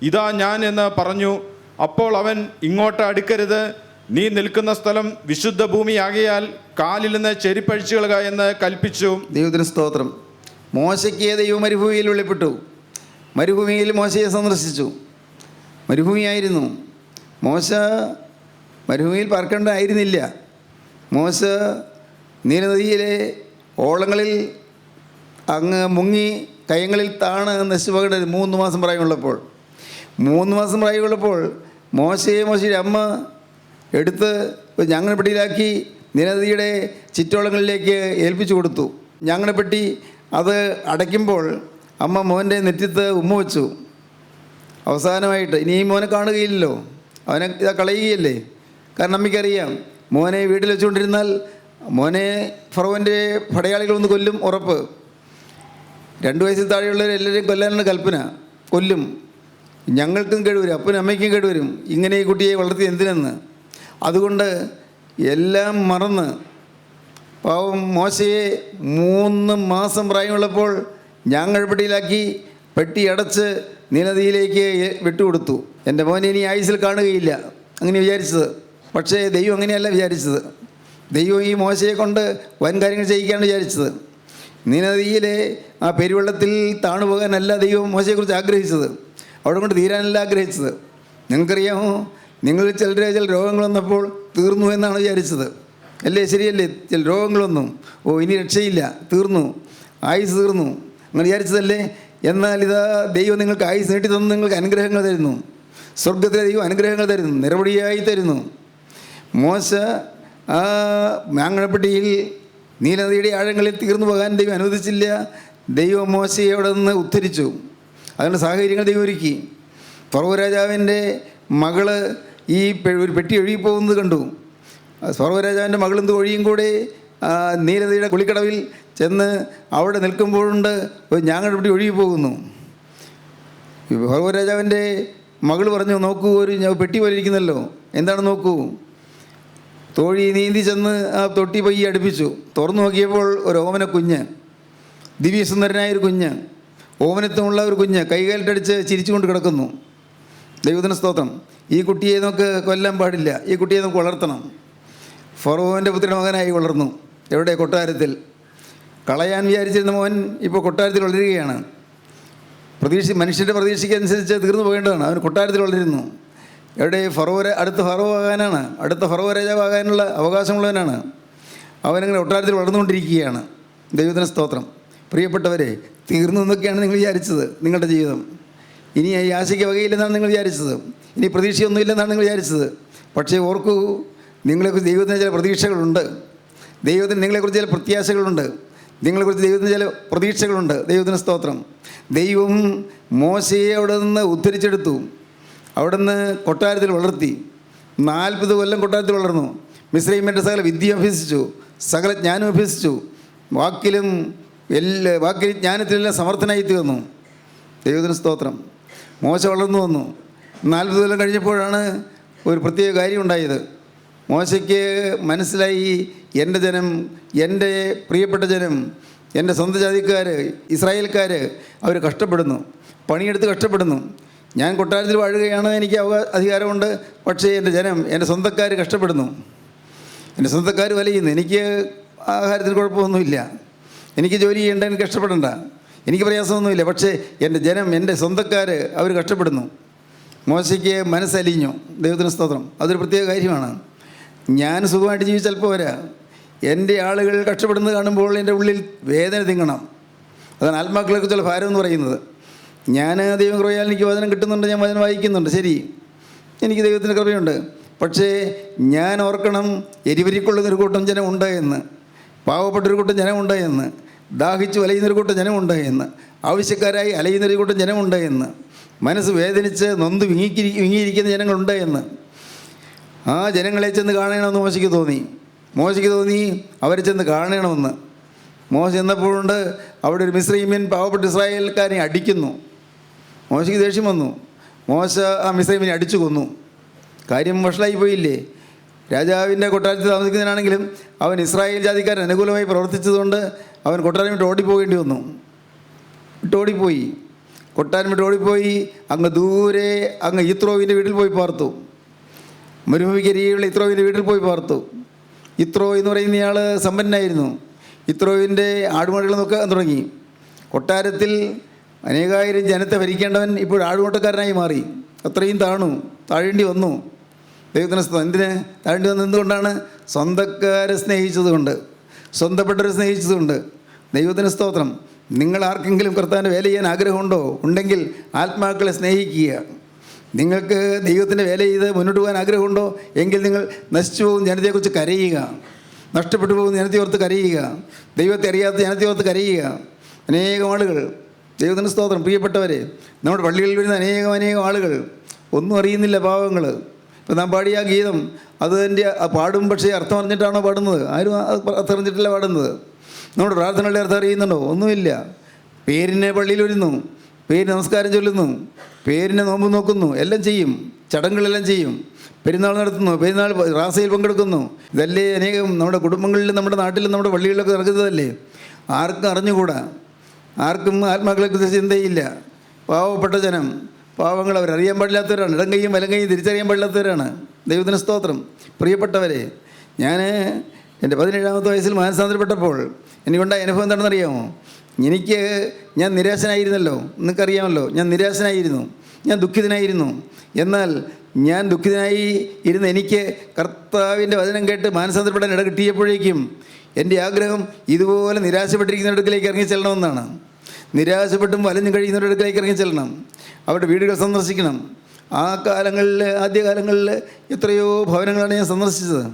ഇതാ ഞാൻ എന്ന് പറഞ്ഞു. അപ്പോൾ അവൻ ഇങ്ങോട്ട് അടുക്കരുത്, നീ നിൽക്കുന്ന സ്ഥലം വിശുദ്ധ ഭൂമിയാകയാൽ കാലിൽ നിന്ന് ചെരിപ്പഴിച്ചു കളക എന്ന് കൽപ്പിച്ചു. ദൈവത്തിന് സ്തോത്രം. മോശയ്ക്ക് ദൈവം മരുഭൂമിയിൽ വെളിപ്പെട്ടു. മരുഭൂമിയിൽ മോശയെ സന്ദർശിച്ചു. മരുഭൂമിയായിരുന്നു. മോശ മരുഭൂമിയിൽ പാർക്കേണ്ടതായിരുന്നില്ല. മോശ നീലനദിയിലെ ഓളങ്ങളിൽ അങ്ങ് മുങ്ങി കയങ്ങളിൽ താണ് നശിച്ചു പോകേണ്ടത് 3 മാസം പ്രായമുള്ളപ്പോൾ. 3 മാസം പ്രായമുള്ളപ്പോൾ മോശയുടെ അമ്മ എടുത്ത് ഞാങ്ങണപ്പെട്ടിയിലാക്കി നീലനദിയുടെ ചുറ്റോളങ്ങളിലേക്ക് ഏൽപ്പിച്ചു കൊടുത്തു. ഞാങ്ങണപ്പെട്ടി അത് അടയ്ക്കുമ്പോൾ അമ്മ മോൻ്റെ നെറ്റിത്ത് ഉമ്മ വെച്ചു. അവസാനമായിട്ട് ഇനി ഈ മോനെ കാണുകയില്ലല്ലോ, അവനെ ഇതാ കളയുകയല്ലേ. കാരണം അമ്മയ്ക്കറിയാം മോനെ വീട്ടിൽ വെച്ചുകൊണ്ടിരുന്നാൽ മോനെ ഫറവോൻ്റെ പടയാളികളൊന്ന് കൊല്ലും, ഉറപ്പ്. 2 വയസ്സിൽ താഴെയുള്ളവരെല്ലാവരെയും കൊല്ലാനുള്ള കൽപ്പന. കൊല്ലും, ഞങ്ങൾക്കും കേടുവരും, അപ്പനും അമ്മയ്ക്കും കേടുവരും. ഇങ്ങനെ ഈ കുട്ടിയെ വളർത്തി എന്തിനെന്ന്. അതുകൊണ്ട് എല്ലാം മറന്ന് പാവം മോശയെ 3 മാസം പ്രായമുള്ളപ്പോൾ ഞാങ്ങഴപ്പെട്ടിയിലാക്കി പെട്ടി അടച്ച് നീലനദിയിലേക്ക് വിട്ടുകൊടുത്തു. എൻ്റെ മോനെ ഇനി ആയുസിൽ കാണുകയില്ല അങ്ങനെ വിചാരിച്ചത്. പക്ഷേ ദൈവം അങ്ങനെയല്ല വിചാരിച്ചത്. ദൈവം ഈ മോശയെ കൊണ്ട് വൻ കാര്യങ്ങൾ ചെയ്യിക്കാണ് വിചാരിച്ചത്. നീലനദിയിലെ ആ പെരുവെള്ളത്തിൽ താണുപോകാനല്ല ദൈവം മോശയെക്കുറിച്ച് ആഗ്രഹിച്ചത്, അവിടെ കൊണ്ട് തീരാനല്ല ആഗ്രഹിച്ചത്. നിങ്ങൾക്കറിയാമോ, നിങ്ങൾ ചില രോഗങ്ങൾ വന്നപ്പോൾ തീർന്നു എന്നാണ് വിചാരിച്ചത്, അല്ലേ? ശരിയല്ലേ? ചില രോഗങ്ങൾ വന്നു, ഓ ഇനി രക്ഷയില്ല, തീർന്നു, ആയുസ് തീർന്നു, നിങ്ങൾ വിചാരിച്ചതല്ലേ? എന്നാൽ ഇതാ ദൈവം നിങ്ങൾക്ക് ആയുസ് നീട്ടി തന്നു, നിങ്ങൾക്ക് അനുഗ്രഹങ്ങൾ തരുന്നു. സ്വർഗത്തിലെ ദൈവം അനുഗ്രഹങ്ങൾ തരുന്നു, നിരവധിയായി തരുന്നു. മോശ ആ മാങ്ങണപ്പെട്ടിയിൽ നീലനദിയുടെ ആഴങ്ങളിൽ തീർന്നു പോകാൻ ദൈവം അനുവദിച്ചില്ല. ദൈവം മോശയെ അവിടെ നിന്ന് ഉദ്ധരിച്ചു. അതുകൊണ്ട് സാഹചര്യങ്ങൾ ദൈവം ഒരുക്കി. ഫറവോ രാജാവിൻ്റെ മകള് ഈ ഒരു പെട്ടി ഒഴുകിപ്പോകുന്നത് കണ്ടു. ഫറവോ രാജാവിൻ്റെ മകളെന്ത് ഒഴിയും കൂടെ നീലനദിയുടെ കുളിക്കടവിൽ ചെന്ന് അവിടെ നിൽക്കുമ്പോഴുണ്ട് ഒരു ഞാങ്ങണപ്പെട്ടി ഒഴുകിപ്പോകുന്നു. ഫറവോ രാജാവിൻ്റെ മകൾ പറഞ്ഞു, നോക്കൂ, ഒരു പെട്ടി പോലെ ഇരിക്കുന്നല്ലോ, എന്താണ് നോക്കൂ. തോഴി നീന്തി ചെന്ന് ആ തൊട്ടി പയ്യെ അടുപ്പിച്ചു. തുറന്നു നോക്കിയപ്പോൾ ഒരു ഓമന കുഞ്ഞ്, ദിവ്യസുന്ദരനായൊരു കുഞ്ഞ്, ഓമനത്വമുള്ള ഒരു കുഞ്ഞ് കൈകാലിട്ടടിച്ച് ചിരിച്ചുകൊണ്ട് കിടക്കുന്നു. ദൈവത്തിന് സ്തോത്രം. ഈ കുട്ടിയെ നമുക്ക് കൊല്ലാൻ പാടില്ല, ഈ കുട്ടിയെ നമുക്ക് വളർത്തണം. ഫറവോൻ്റെ പുത്രിയുടെ മകനായി വളർന്നു. എവിടെ? കൊട്ടാരത്തിൽ. കളയാൻ വിചാരിച്ചിരുന്ന മോൻ ഇപ്പോൾ കൊട്ടാരത്തിൽ വളരുകയാണ്. മനുഷ്യൻ്റെ പ്രതീക്ഷയ്ക്കനുസരിച്ച് തീർന്നു പോകേണ്ടതാണ്. അവൻ കൊട്ടാരത്തിൽ വളരുന്നു. എവിടെ? അടുത്ത ഫറവോ ആകാനാണ്, അടുത്ത ഫറവോ രാജാവാകാനുള്ള അവകാശമുള്ളവനാണ്. അവനങ്ങനെ കൊട്ടാരത്തിൽ വളർന്നുകൊണ്ടിരിക്കുകയാണ്. ദൈവത്തിന് സ്തോത്രം. പ്രിയപ്പെട്ടവരെ, തീർന്നു എന്നൊക്കെയാണ് നിങ്ങൾ വിചാരിച്ചത് നിങ്ങളുടെ ജീവിതം. ഇനി ഈ ആശയ്ക്ക് വകയില്ലെന്നാണ് നിങ്ങൾ വിചാരിച്ചത്, ഇനി പ്രതീക്ഷയൊന്നുമില്ലെന്നാണ് നിങ്ങൾ വിചാരിച്ചത്. പക്ഷേ ഓർക്കൂ, നിങ്ങളെക്കുറിച്ച് ദൈവത്തിന് ചില പ്രതീക്ഷകളുണ്ട്, ദൈവത്തിന് നിങ്ങളെക്കുറിച്ച് ചില പ്രത്യാശകളുണ്ട്, നിങ്ങളെക്കുറിച്ച് ദൈവത്തിന് ചില പ്രതീക്ഷകളുണ്ട്. ദൈവത്തിന് സ്തോത്രം. ദൈവം മോശയെ അവിടെ നിന്ന് ഉദ്ധരിച്ചെടുത്തു, അവിടെ നിന്ന് കൊട്ടാരത്തിൽ വളർത്തി. 40 കൊല്ലം കൊട്ടാരത്തിൽ വളർന്നു. മിസ്രയീമിൻ്റെ സകല വിദ്യ അഭ്യസിച്ചു, സകല ജ്ഞാനം അഭ്യസിച്ചു, വാക്കിൽ ജ്ഞാനത്തിലെല്ലാം സമർത്ഥനായി തീർന്നു. ദൈവത്തിന് സ്തോത്രം. മോശ വളർന്നു വന്നു. 40 കൊല്ലം കഴിഞ്ഞപ്പോഴാണ് ഒരു പ്രത്യേക കാര്യം ഉണ്ടായത്. മോശയ്ക്ക് മനസ്സിലായി, എൻ്റെ ജനം, എൻ്റെ പ്രിയപ്പെട്ട ജനം, എൻ്റെ സ്വന്തം ജാതിക്കാർ, ഇസ്രായേൽക്കാർ, അവർ കഷ്ടപ്പെടുന്നു, പണിയെടുത്ത് കഷ്ടപ്പെടുന്നു. ഞാൻ കൊട്ടാരത്തിൽ വാഴുകയാണ്, എനിക്ക് അധികാരമുണ്ട്. പക്ഷേ എൻ്റെ ജനം, എൻ്റെ സ്വന്തക്കാർ കഷ്ടപ്പെടുന്നു, എൻ്റെ സ്വന്തക്കാർ വലയുന്നു. എനിക്ക് ആഹാരത്തിന് കുഴപ്പമൊന്നുമില്ല, എനിക്ക് ജോലി ചെയ്യേണ്ട, എനിക്ക് കഷ്ടപ്പെടേണ്ട, എനിക്ക് പ്രയാസമൊന്നുമില്ല. പക്ഷേ എൻ്റെ ജനം, എൻ്റെ സ്വന്തക്കാർ, അവർ കഷ്ടപ്പെടുന്നു. മോശയ്ക്ക് മനസ്സലിഞ്ഞു. ദൈവത്തിന് സ്തോത്രം. അതൊരു പ്രത്യേക കാര്യമാണ്. ഞാൻ സുഖമായിട്ട് ജീവിച്ചാൽ പോരാ, എൻ്റെ ആളുകൾ കഷ്ടപ്പെടുന്നത് കാണുമ്പോൾ എൻ്റെ ഉള്ളിൽ വേദന തിങ്ങണം. അതാണ് ആത്മാക്കളെക്കുറിച്ചുള്ള ഭാരം എന്ന് പറയുന്നത്. ഞാൻ ദൈവം കൃപയാൽ എനിക്ക് വചനം കിട്ടുന്നുണ്ട്, ഞാൻ വചനം വായിക്കുന്നുണ്ട്, ശരി, എനിക്ക് ദൈവത്തിൻ്റെ കൃപയുണ്ട്. പക്ഷേ ഞാൻ ഓർക്കണം, എരിവരിക്കൊള്ളുന്നൊരു കൂട്ടം ജനമുണ്ട് എന്ന്, പാവപ്പെട്ടൊരു കൂട്ടം ജനമുണ്ട് എന്ന്, ദാഹിച്ച് വലയുന്നൊരു കൂട്ടം ജനമുണ്ട് എന്ന്, ആവശ്യക്കാരായി അലയുന്നൊരു കൂട്ടം ജനമുണ്ട് എന്ന്, മനസ്സ് വേദനിച്ച് നൊന്ത് വിങ്ങിയിരിക്കുന്ന ജനങ്ങളുണ്ട് എന്ന്. ആ ജനങ്ങളെ ചെന്ന് കാണണമെന്ന് മോശയ്ക്ക് തോന്നി അവരെ ചെന്ന് കാണണമെന്ന്. മോശ ചെന്നപ്പോഴുണ്ട് അവിടെ ഒരു മിസ്രൈമ്യൻ പാവപ്പെട്ട ഇസ്രായേൽക്കാരെ അടിക്കുന്നു. മോശയ്ക്ക് ദേഷ്യം വന്നു. മോശ ആ മിസ്രൈമ്യനെ അടിച്ചു കൊന്നു. കാര്യം വഷളായി പോയില്ലേ? രാജാവിൻ്റെ കൊട്ടാരത്തിൽ താമസിക്കുന്നതിനാണെങ്കിലും അവൻ ഇസ്രായേൽ ജാതിക്കാരൻ അനുകൂലമായി പ്രവർത്തിച്ചതുകൊണ്ട് അവൻ കൊട്ടാരം വിട്ട് ഓടിപ്പോകേണ്ടി വന്നു. കൊട്ടാരം വിട്ട് ഓടിപ്പോയി അങ്ങ് ദൂരെ അങ്ങ് യിത്രോവിൻ്റെ വീട്ടിൽ പോയി പാർത്തു. മരുഭൂമിക്കരിയുള്ള യിത്രോവിൻ്റെ വീട്ടിൽ പോയി പാർത്തു. യിത്രോ എന്ന് പറയുന്നയാൾ സമ്പന്നനായിരുന്നു. യിത്രോവിൻ്റെ ആടുമാടുകൾ നോക്കാൻ തുടങ്ങി. കൊട്ടാരത്തിൽ അനേകായിരം ജനത്തെ ഭരിക്കേണ്ടവൻ ഇപ്പോൾ ആടുമോട്ടക്കാരനായി മാറി. അത്രയും താഴേണ്ടി വന്നു. ദൈവത്തിന് എന്തിന് താഴേണ്ടി വന്നത്? എന്തുകൊണ്ടാണ്? സ്വന്തക്കാരെ സ്നേഹിച്ചതുകൊണ്ട്, സ്വന്തപ്പെട്ടവരെ സ്നേഹിച്ചതുകൊണ്ട്. ദൈവത്തിന് സ്തോത്രം. നിങ്ങൾ ആർക്കെങ്കിലും കർത്താവിൻ്റെ വേല ചെയ്യാൻ ആഗ്രഹമുണ്ടോ? ഉണ്ടെങ്കിൽ ആത്മാക്കളെ സ്നേഹിക്കുക. നിങ്ങൾക്ക് ദൈവത്തിൻ്റെ വേല ചെയ്ത് മുന്നോട്ട് പോകാൻ ആഗ്രഹമുണ്ടോ? എങ്കിൽ നിങ്ങൾ നശിച്ചു പോകുന്ന ജനതയെക്കുറിച്ച് കരയുക, നഷ്ടപ്പെട്ടു പോകുന്ന ജനത്തെ ഓർത്ത് കരയുക, ദൈവത്തെ അറിയാത്ത ജനത്തെ ഓർത്ത് കരയുക. അനേകം ആളുകൾ, ദൈവത്തിന് സ്തോത്രം, പ്രിയപ്പെട്ടവരെ, നമ്മുടെ പള്ളികളിൽ വരുന്ന അനേകം ആളുകൾ ഒന്നും അറിയുന്നില്ല, പാവങ്ങൾ. ഇപ്പോൾ നാം പാടിയ ഗീതം അതിൻ്റെ പാടും, പക്ഷേ അർത്ഥം അറിഞ്ഞിട്ടാണോ പാടുന്നത്? ആരും അർത്ഥം അറിഞ്ഞിട്ടില്ല പാടുന്നത്. നമ്മുടെ പ്രാർത്ഥനകളുടെ അർത്ഥം അറിയുന്നുണ്ടോ? ഒന്നുമില്ല. പേരിനെ പള്ളിയിൽ വരുന്നു, പേര് നമസ്കാരം ചൊല്ലുന്നു, പേരിനെ നോമ്പ് നോക്കുന്നു, എല്ലാം ചെയ്യും, ചടങ്ങുകളെല്ലാം ചെയ്യും, പെരുന്നാൾ നടത്തുന്നു, പെരുന്നാൾ റാസയിൽ പങ്കെടുക്കുന്നു. ഇതല്ലേ അനേകം നമ്മുടെ കുടുംബങ്ങളിലും നമ്മുടെ നാട്ടിലും നമ്മുടെ പള്ളികളിലൊക്കെ നടക്കുന്നതല്ലേ? ആർക്കും അറിഞ്ഞുകൂടാ, ആർക്കും ആത്മാക്കളെക്കുറിച്ച് ചിന്തയില്ല. പാവപ്പെട്ട ജനം, പാവങ്ങൾ, അവരറിയാൻ പാടില്ലാത്തവരാണ്. ഇടം കൈയും വലം കൈയും തിരിച്ചറിയാൻ പാടില്ലാത്തവരാണ്. ദൈവത്തിന് സ്തോത്രം. പ്രിയപ്പെട്ടവരെ, ഞാൻ എൻ്റെ 17-ാമത്തെ വയസ്സിൽ മാനസാന്തരപ്പെട്ടപ്പോൾ എനിക്കുണ്ടായ അനുഭവം എന്താണെന്നറിയാമോ? ഞാൻ നിരാശനായിരുന്നല്ലോ, നിങ്ങൾക്കറിയാമല്ലോ. ഞാൻ നിരാശനായിരുന്നു, ഞാൻ ദുഃഖിതനായിരുന്നു. എന്നാൽ ഞാൻ ദുഃഖിതനായി ഇരുന്ന എനിക്ക് കർത്താവിൻ്റെ വചനം കേട്ട് മാനസാന്തരപ്പെടാൻ ഇട കിട്ടിയപ്പോഴേക്കും എൻ്റെ ആഗ്രഹം ഇതുപോലെ നിരാശപ്പെട്ടിരിക്കുന്നവരുടെ അടുക്കലേക്ക് ഇറങ്ങിച്ചെല്ലണമെന്നാണ്. നിരാശപ്പെട്ടും വലഞ്ഞും കഴിയുന്നവരുടെ അടുക്കലേക്ക് ഇറങ്ങിച്ചെല്ലണം, അവരുടെ വീടുകൾ സന്ദർശിക്കണം. ആദ്യകാലങ്ങളിൽ എത്രയോ ഭവനങ്ങളാണ് ഞാൻ സന്ദർശിച്ചത്.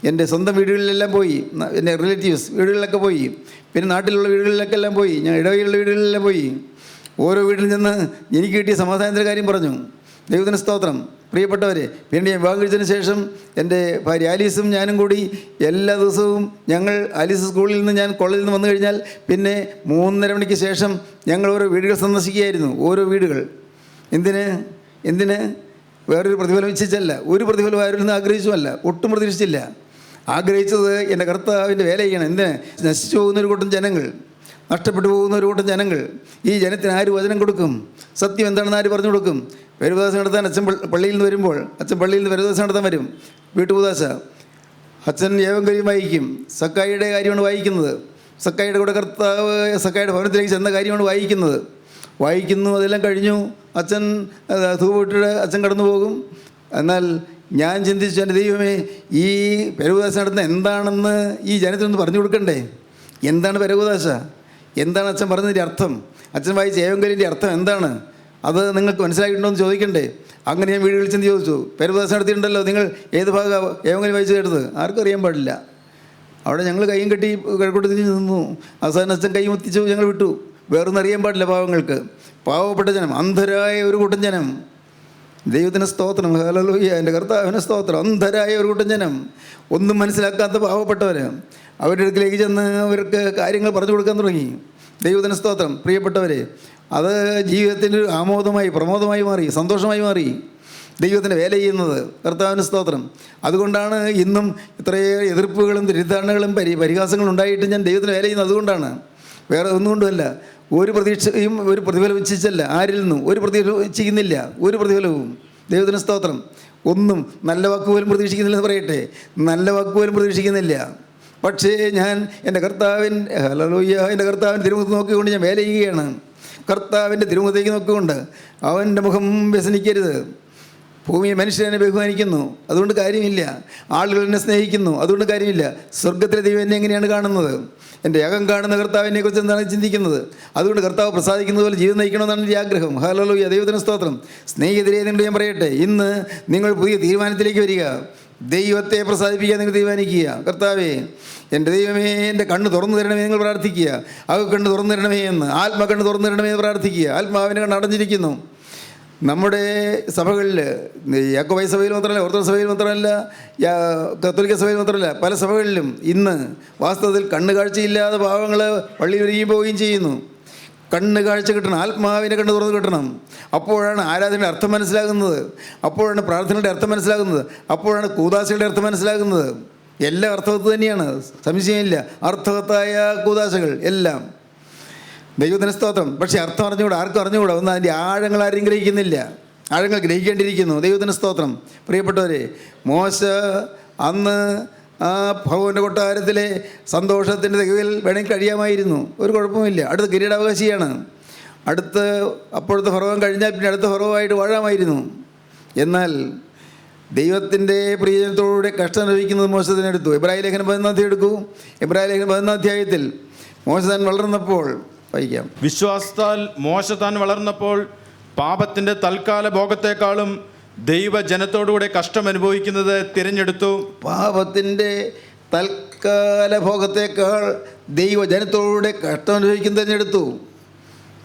എൻ്റെ സ്വന്തം വീടുകളിലെല്ലാം പോയി, എൻ്റെ റിലേറ്റീവ്സ് വീടുകളിലൊക്കെ പോയി, പിന്നെ നാട്ടിലുള്ള വീടുകളിലൊക്കെ എല്ലാം പോയി, ഞാൻ ഇടവകയുള്ള വീടുകളിലെല്ലാം പോയി. ഓരോ വീട്ടിൽ ചെന്ന് എനിക്ക് കിട്ടിയ സമാധാനത്തിൻ്റെ കാര്യം പറഞ്ഞു. ദൈവത്തിന് സ്തോത്രം. പ്രിയപ്പെട്ടവരെ, പിന്നെ ഞാൻ വിവാഹം കഴിച്ചതിന് ശേഷം എൻ്റെ ഭാര്യ ആലീസും ഞാനും കൂടി എല്ലാ ദിവസവും ഞങ്ങൾ ആലീസ് സ്കൂളിൽ നിന്ന്, ഞാൻ കോളേജിൽ നിന്ന് വന്നു കഴിഞ്ഞാൽ പിന്നെ 3:30 മണിക്ക് ശേഷം ഞങ്ങൾ ഓരോ വീടുകൾ സന്ദർശിക്കുകയായിരുന്നു. ഓരോ വീടുകൾ. എന്തിന്? വേറൊരു പ്രതിഫലം ഇച്ഛിച്ചല്ല, ഒരു പ്രതിഫലം ആരിൽ നിന്ന് ആഗ്രഹിച്ചുമല്ല, ഒട്ടും പ്രതീക്ഷിച്ചില്ല. ആഗ്രഹിച്ചത് എൻ്റെ കർത്താവിൻ്റെ വേല ചെയ്യണം. എന്തിന്? നശിച്ചു പോകുന്നൊരു കൂട്ടം ജനങ്ങൾ, നഷ്ടപ്പെട്ടു പോകുന്ന ഒരു കൂട്ടം ജനങ്ങൾ. ഈ ജനത്തിന് ആര് വചനം കൊടുക്കും? സത്യം എന്താണെന്ന് ആര് പറഞ്ഞു കൊടുക്കും? പെരുദാശ നടത്താൻ അച്ഛൻ പള്ളിയിൽ നിന്ന് വരുമ്പോൾ, അച്ഛൻ പള്ളിയിൽ നിന്ന് പെരുദാശ നടത്താൻ വരും, വീട്ടുപൂദാശ. അച്ഛൻ ഏവങ്കര്യം വായിക്കും, സക്കായിയുടെ കാര്യമാണ് വായിക്കുന്നത്. സക്കായിയുടെ കൂടെ കർത്താവ് സക്കായിയുടെ ഭവനത്തിലേക്ക് ചെന്ന കാര്യമാണ് വായിക്കുന്നു. അതെല്ലാം കഴിഞ്ഞു അച്ഛൻ ധൂപിട്ടിട്ട് അച്ഛൻ കടന്നു പോകും. എന്നാൽ ഞാൻ ചിന്തിച്ചു, എൻ്റെ ദൈവമേ, ഈ പെരുദാശ നടത്തുന്ന എന്താണെന്ന് ഈ ജനത്തിനൊന്ന് പറഞ്ഞു കൊടുക്കണ്ടേ? എന്താണ് പെരുദാശ? എന്താണ് അച്ഛൻ പറഞ്ഞതിൻ്റെ അർത്ഥം? അച്ഛൻ വായിച്ച ഏവങ്കലിൻ്റെ അർത്ഥം എന്താണ്? അത് നിങ്ങൾക്ക് മനസ്സിലായിട്ടുണ്ടോ എന്ന് ചോദിക്കണ്ടേ? അങ്ങനെ ഞാൻ വീടുകളിൽ ചെന്ന് ചോദിച്ചു, പെരുദാശ നടത്തിയിട്ടുണ്ടല്ലോ, നിങ്ങൾ ഏത് ഭാഗം ഏവങ്കലി വായിച്ച് കേട്ടത്? ആർക്കും അറിയാൻ പാടില്ല. അവിടെ ഞങ്ങൾ കൈയും കെട്ടി കിഴക്കോട്ട് തിരിഞ്ഞ് നിന്നു. അവസാനം അച്ഛൻ കൈ മുത്തിച്ചു, ഞങ്ങൾ വിട്ടു. വേറൊന്നും അറിയാൻ പാടില്ല പാവങ്ങൾക്ക്. പാവപ്പെട്ട ജനം, അന്ധരായ ഒരു കൂട്ടം ജനം. ദൈവത്തിന് സ്തോത്രം, ഹല്ലേലൂയ, എൻ്റെ കർത്താവിന് സ്തോത്രം. അന്ധരായ ഒരു കൂട്ടം ജനം, ഒന്നും മനസ്സിലാക്കാത്ത പാവപ്പെട്ടവർ. അവരുടെ അടുക്കിലേക്ക് ചെന്ന് അവർക്ക് കാര്യങ്ങൾ പറഞ്ഞു കൊടുക്കാൻ തുടങ്ങി. ദൈവത്തിന് സ്തോത്രം. പ്രിയപ്പെട്ടവരെ, അത് ജീവിതത്തിൻ്റെ ഒരു ആമോദമായി, പ്രമോദമായി മാറി, സന്തോഷമായി മാറി ദൈവത്തിൻ്റെ വേല ചെയ്യുന്നത്. കർത്താവിന് സ്തോത്രം. അതുകൊണ്ടാണ് ഇന്നും ഇത്രയേറെ എതിർപ്പുകളും തെറ്റിദ്ധാരണകളും പരിഹാസങ്ങളും ഉണ്ടായിട്ട് ഞാൻ ദൈവത്തിന് വേല ചെയ്യുന്നത്. അതുകൊണ്ടാണ്, വേറെ ഒന്നുകൊണ്ടുമല്ല. ഒരു പ്രതീക്ഷയും ഒരു പ്രതിഫലം ഇച്ഛിച്ചല്ല, ആരിൽ നിന്നും ഒരു പ്രതിഫലം ഇച്ഛിക്കുന്നില്ല, ഒരു പ്രതിഫലവും. ദൈവത്തിന് സ്തോത്രം. ഒന്നും നല്ല വാക്കുപോലും പ്രതീക്ഷിക്കുന്നില്ലെന്ന് പറയട്ടെ, നല്ല വാക്കുപോലും പ്രതീക്ഷിക്കുന്നില്ല. പക്ഷേ ഞാൻ എൻ്റെ കർത്താവിൻ്റെ തിരുമുഖത്ത് നോക്കിക്കൊണ്ട് ഞാൻ വേല ചെയ്യുകയാണ്. കർത്താവിൻ്റെ തിരുമുഖത്തേക്ക് നോക്കിക്കൊണ്ട് അവൻ്റെ മുഖം വ്യസനിക്കരുത്. ഭൂമിയിൽ മനുഷ്യരെന്നെ ബഹുമാനിക്കുന്നു, അതുകൊണ്ട് കാര്യമില്ല. ആളുകൾ എന്നെ സ്നേഹിക്കുന്നു, അതുകൊണ്ട് കാര്യമില്ല. സ്വർഗത്തിലെ ദൈവം എന്നെ എങ്ങനെയാണ് കാണുന്നത്? എൻ്റെ അകം കാണുന്ന കർത്താവിനെ കുറിച്ച് എന്താണ് ചിന്തിക്കുന്നത്? അതുകൊണ്ട് കർത്താവ് പ്രസാദിക്കുന്നത് പോലെ ജീവിതം നയിക്കണമെന്നാണ് എൻ്റെ ആഗ്രഹം. ഹല്ലേലൂയ, ദൈവത്തിന് സ്തോത്രം. സ്നേഹിതരെ, നിങ്ങളോട് ഞാൻ പറയട്ടെ, ഇന്ന് നിങ്ങൾ പുതിയ തീരുമാനത്തിലേക്ക് വരിക. ദൈവത്തെ പ്രസാദിപ്പിക്കാൻ നിങ്ങൾ തീരുമാനിക്കുക. കർത്താവേ, എൻ്റെ ദൈവമേ, എൻ്റെ കണ്ണ് തുറന്നു തരണമേ നിങ്ങൾ പ്രാർത്ഥിക്കുക. കണ്ണ് തുറന്നു തരണമേ എന്ന്, ആത്മകണ്ണ് തുറന്നു തരണമേ എന്ന് പ്രാർത്ഥിക്കുക. ആത്മാവിനെ കണ്ണ് അടഞ്ഞിരിക്കുന്നു. നമ്മുടെ സഭകളിൽ, യാക്കോബായ സഭയിൽ മാത്രമല്ല, ഓർത്തഡോക്സ് സഭയിൽ മാത്രമല്ല, കത്തോലിക്ക സഭയിൽ മാത്രമല്ല, പല സഭകളിലും ഇന്ന് വാസ്തവത്തിൽ കണ്ണ് കാഴ്ചയില്ലാതെ പാവങ്ങൾ പള്ളിയിൽ വരികയും പോവുകയും ചെയ്യുന്നു. കണ്ണ് കാഴ്ച കിട്ടണം, ആത്മാവിനെ കണ്ണ് തുറന്ന് കിട്ടണം. അപ്പോഴാണ് ആരാധനയുടെ അർത്ഥം മനസ്സിലാകുന്നത്, അപ്പോഴാണ് പ്രാർത്ഥനയുടെ അർത്ഥം മനസ്സിലാകുന്നത്, അപ്പോഴാണ് കൂദാശയുടെ അർത്ഥം മനസ്സിലാകുന്നത്. എല്ലാം അർത്ഥവത്ത് തന്നെയാണ്, സംശയമില്ല. അർത്ഥവത്തായ കൂദാശകൾ എല്ലാം ദൈവത്തിന് സ്തോത്രം. പക്ഷേ അർത്ഥം അറിഞ്ഞുകൂടാ, ആർക്കും അറിഞ്ഞുകൂടാ. ഒന്നും അതിൻ്റെ ആഴങ്ങൾ ആരും ഗ്രഹിക്കുന്നില്ല. ആഴങ്ങൾ ഗ്രഹിക്കേണ്ടിയിരിക്കുന്നു. ദൈവത്തിന് സ്തോത്രം. പ്രിയപ്പെട്ടവരെ, മോശ അന്ന് ആ ഫറവോൻ്റെ കൊട്ടാരത്തിലെ സന്തോഷത്തിൻ്റെ തികവിൽ വേണമെങ്കിൽ കഴിയാമായിരുന്നു, ഒരു കുഴപ്പമില്ല. അടുത്ത കിരീടാവകാശിയാണ്. അപ്പോഴത്തെ ഫറവോൻ കഴിഞ്ഞാൽ പിന്നെ അടുത്ത ഫറവോവായിട്ട് വാഴാമായിരുന്നു. എന്നാൽ ദൈവത്തിൻ്റെ പ്രിയജനത്തോടുകൂടെ കഷ്ടം അനുഭവിക്കുന്നത് മോശ തന്നെ എടുത്തു. എബ്രായ ലേഖനം 11 എടുക്കൂ. എബ്രായ ലേഖനം 11 അധ്യായത്തിൽ മോശ താൻ വളർന്നപ്പോൾ വായിക്കാം. വിശ്വാസത്താൽ മോശ താൻ വളർന്നപ്പോൾ പാപത്തിൻ്റെ തൽക്കാല ഭോഗത്തെക്കാളും ദൈവജനത്തോടുകൂടെ കഷ്ടം അനുഭവിക്കുന്നത് തിരഞ്ഞെടുത്തു. പാപത്തിൻ്റെ തൽക്കാല ഭോഗത്തേക്കാൾ ദൈവജനത്തോടുകൂടെ കഷ്ടം അനുഭവിക്കുന്നത് തിരഞ്ഞെടുത്തു.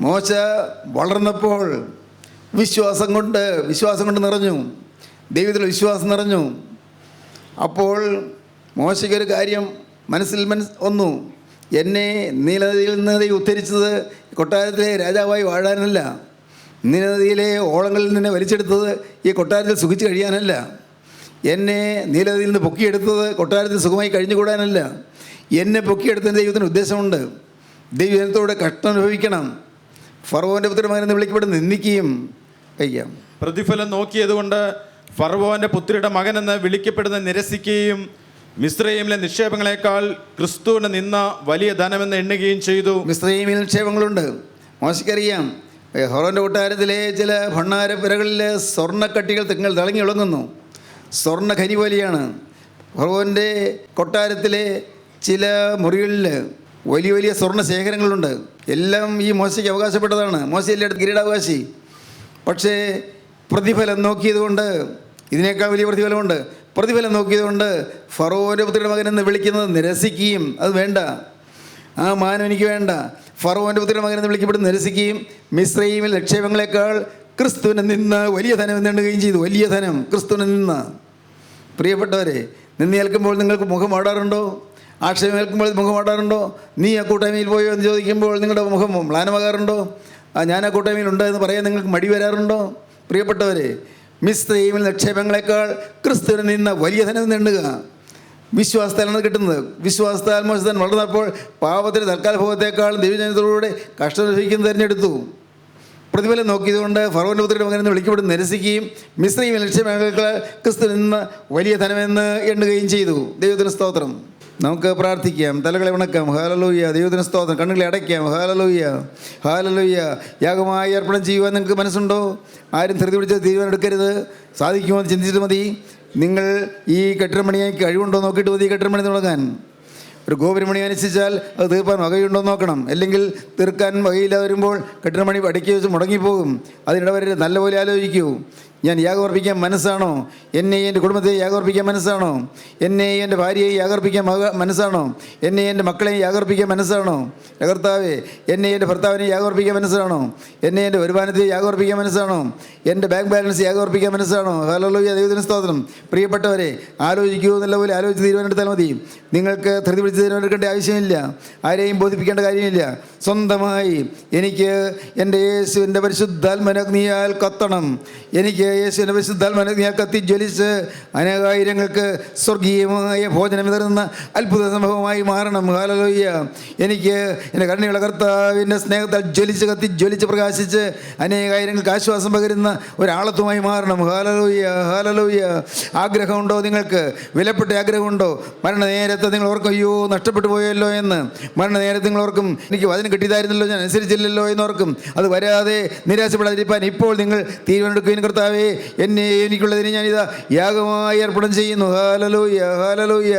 മോശ വളർന്നപ്പോൾ വിശ്വാസം കൊണ്ട് നിറഞ്ഞു, ദൈവത്തിൽ വിശ്വാസം നിറഞ്ഞു. അപ്പോൾ മോശയ്ക്കൊരു കാര്യം മനസ്സിൽ വന്നു. എന്നെ നീലനദിയിൽ നിന്ന് ദൈവം ഉദ്ധരിച്ചത് കൊട്ടാരത്തിലെ രാജാവായി വാഴാനല്ല, നീലനദിയിലെ ഓളങ്ങളിൽ നിന്ന് വലിച്ചെടുത്തത് ഈ കൊട്ടാരത്തിൽ സുഖിച്ച് കഴിയാനല്ല, എന്നെ നീലനദിയിൽ നിന്ന് പൊക്കിയെടുത്തത് കൊട്ടാരത്തിൽ സുഖമായി കഴിഞ്ഞുകൂടാനല്ല. എന്നെ പൊക്കിയെടുത്തതിന് ദൈവത്തിന് ഉദ്ദേശമുണ്ട്. ദൈവജനത്തോടെ കഷ്ടം അനുഭവിക്കണം. ഫറവോൻ്റെ പുത്രന്മാരെന്ന് വിളിക്കപ്പെടുന്ന നിന്ദിക്കുകയും കഴിക്കാം. പ്രതിഫലം നോക്കിയതുകൊണ്ട് ഫറവോൻ്റെ പുത്രിയുടെ മകനെന്ന് വിളിക്കപ്പെടുന്ന നിരസിക്കുകയും മിസ്രയീമിലെ നിക്ഷേപങ്ങളെക്കാൾ ക്രിസ്തുവിന് നിന്ന വലിയ ധനമെന്ന് എണ്ണുകയും ചെയ്തു. മിസ്രയീമിൽ നിക്ഷേപങ്ങളുണ്ട്. മോശയ്ക്കറിയാം, ഫറവോൻ്റെ കൊട്ടാരത്തിലെ ചില ഭണ്ണാരപ്പുരകളിൽ സ്വർണ്ണക്കട്ടികൾ തിളങ്ങി ഇളങ്ങുന്നു. സ്വർണ്ണ ഖനി പോലെയാണ്. ഫറവോൻ്റെ കൊട്ടാരത്തിലെ ചില മുറികളിൽ വലിയ വലിയ സ്വർണ്ണ ശേഖരങ്ങളുണ്ട്. എല്ലാം ഈ മോശയ്ക്ക് അവകാശപ്പെട്ടതാണ്. മോശയല്ലേ അടുത്ത് കിരീടാവകാശി. പക്ഷേ പ്രതിഫലം നോക്കിയതുകൊണ്ട്, ഇതിനേക്കാൾ വലിയ പ്രതിഫലമുണ്ട്. പ്രതിഫലം നോക്കിയതുകൊണ്ട് ഫറവോൻ്റെ പുത്രിയുടെ മകനെന്ന് വിളിക്കുന്നത് നിരസിക്കുകയും, അത് വേണ്ട, ആ മാനം എനിക്ക് വേണ്ട, ഫറവോൻ്റെ പുത്രിയുടെ മകനെന്ന് വിളിക്കപ്പെടുന്ന നിരസിക്കുകയും മിസ്രയീമിൽ നിക്ഷേപങ്ങളെക്കാൾ ക്രിസ്തുവിനെ നിന്ന് വലിയ ധനം എന്നെണ്ണുകയും ചെയ്തു. വലിയ ധനം ക്രിസ്തുവിനെ നിന്ന്. പ്രിയപ്പെട്ടവരെ, നിന്നേൽക്കുമ്പോൾ നിങ്ങൾക്ക് മുഖം വാടാറുണ്ടോ? ആക്ഷേപമേൽക്കുമ്പോൾ മുഖം വാടാറുണ്ടോ? നീ ആ കൂട്ടായ്മയിൽ പോയോ എന്ന് ചോദിക്കുമ്പോൾ നിങ്ങളുടെ മുഖം മ്ലാനമാകാറുണ്ടോ? ഞാൻ ആ കൂട്ടായ്മയിലുണ്ട് എന്ന് പറയാൻ നിങ്ങൾക്ക് മടി വരാറുണ്ടോ? പ്രിയപ്പെട്ടവരെ, മിസ്രയീമിൽ നിക്ഷേപങ്ങളെക്കാൾ ക്രിസ്തുവിന് നിന്ന് വലിയ ധനം എണ്ണുക. വിശ്വാസത്താലാണ് കിട്ടുന്നത്. വിശ്വാസത്താൽ മോശ താൻ വളർന്നപ്പോൾ പാപത്തിൻ്റെ തൽക്കാല ഭോഗത്തേക്കാൾ ദൈവജനത്തോടുകൂടെ കഷ്ടം അനുഭവിക്കുന്നത് തിരഞ്ഞെടുത്തു. പ്രതിഫലം നോക്കിയതുകൊണ്ട് ഫറവോൻ്റെ പുത്രിയുടെ മകനെന്ന് വിളിക്കപ്പെടുന്ന നിരസിക്കുകയും മിസ്രയീമിൽ നിക്ഷേപങ്ങളെക്കാൾ ക്രിസ്തുവിന് നിന്ന് വലിയ ധനമെന്ന് എണ്ണുകയും ചെയ്തു. ദൈവത്തിന് സ്തോത്രം. നമുക്ക് പ്രാർത്ഥിക്കാം, തലകളെ വണക്കാം. ഹല്ലേലൂയ, ദൈവത്തിന് സ്തോത്രം. കണ്ണുകളെ അടയ്ക്കാം. Hallelujah, hallelujah. യാഗമായി അർപ്പണം ചെയ്യുവാൻ നിങ്ങൾക്ക് മനസ്സുണ്ടോ? ആരും ധൃതി പിടിച്ച് തീരുമാനം എടുക്കരുത്. സാധിക്കുമോ എന്ന് ചിന്തിച്ചിട്ട് മതി. നിങ്ങൾ ഈ കെട്ടിടമണിക്ക് കഴിവുണ്ടോ നോക്കിയിട്ട് മതി കെട്ടിടമണി തുടങ്ങാൻ. ഒരു ഗോപുരമണി അനുസരിച്ചാൽ അത് തീർപ്പാൻ വകയുണ്ടോ നോക്കണം. അല്ലെങ്കിൽ തീർക്കാൻ വകയില്ലാതെ വരുമ്പോൾ കെട്ടിടമണി അടക്കി വെച്ച് മുടങ്ങിപ്പോകും. അതിനിടവരെ നല്ലപോലെ ആലോചിക്കൂ. ഞാൻ യാഗമർപ്പിക്കാൻ മനസ്സാണോ? എന്നെ എൻ്റെ കുടുംബത്തെ യാഗമർപ്പിക്കാൻ മനസ്സാണോ? എന്നെ എൻ്റെ ഭാര്യയെ യാഗമർപ്പിക്കാൻ മനസ്സാണോ? എന്നെ എൻ്റെ മക്കളെ യാഗമർപ്പിക്കാൻ മനസ്സാണോ? കർത്താവേ, എന്നെ എൻ്റെ ഭർത്താവിനെ യാഗമർപ്പിക്കാൻ മനസ്സാണോ? എന്നെ എൻ്റെ വരുമാനത്തെ യാഗമർപ്പിക്കാൻ മനസ്സാണോ? എൻ്റെ ബാങ്ക് ബാലൻസ് യാഗമർപ്പിക്കാൻ മനസ്സാണോ? ഹല്ലേലൂയ, ദൈവത്തിന് സ്തോത്രം. പ്രിയപ്പെട്ടവരെ, ആലോചിക്കൂ. നല്ലപോലെ ആലോചിച്ച് തീരുമാനമെടുത്താൽ മതി. നിങ്ങൾക്ക് ധൃതി പിടിച്ച് തീരുമാനമെടുക്കേണ്ട ആവശ്യമില്ല. ആരെയും ബോധിപ്പിക്കേണ്ട കാര്യമില്ല. സ്വന്തമായി എനിക്ക് എൻ്റെ യേശുവിൻ്റെ പരിശുദ്ധാത്മനഗ്നിയാൽ കത്തണം. എനിക്ക് യേശുവിൻ്റെ പരിശുദ്ധാത്മനഗ്നിയാൽ കത്തി ജ്വലിച്ച് അനേകായിരങ്ങൾക്ക് സ്വർഗീയമായ ഭോജനം വിതറുന്ന അത്ഭുത സംഭവമായി മാറണം. ഹല്ലേലൂയ. എനിക്ക് എൻ്റെ കരുണയുള്ള കർത്താവിൻ്റെ സ്നേഹത്താൽ ജ്വലിച്ച് പ്രകാശിച്ച് അനേകായിരങ്ങൾക്ക് ആശ്വാസം പകരുന്ന ഒരാളത്വമായി മാറണം. ഹല്ലേലൂയ, ഹല്ലേലൂയ. ആഗ്രഹമുണ്ടോ നിങ്ങൾക്ക്? വിലപ്പെട്ട ആഗ്രഹമുണ്ടോ? മരണനേരത്തെ നിങ്ങൾ ഓർക്കും, അയ്യോ നഷ്ടപ്പെട്ടു പോയല്ലോ എന്ന്. മരണനേരത്തെ നിങ്ങൾ ഓർക്കും, എനിക്ക് വചനം കിട്ടിയതായിരുന്നല്ലോ, ഞാൻ അനുസരിച്ചില്ലല്ലോ എന്നോർക്കും. അത് വരാതെ നിരാശപ്പെടാതിരിക്കാൻ ഇപ്പോൾ നിങ്ങൾ തീരുമാനമെടുക്കുകയും കർത്താവേ, കർത്താവേ എന്നെ എനിക്കുള്ളതിനെ ഞാനിതാ യാഗമായി അർപ്പണം ചെയ്യുന്നു. ഹല്ലേലൂയ ഹല്ലേലൂയ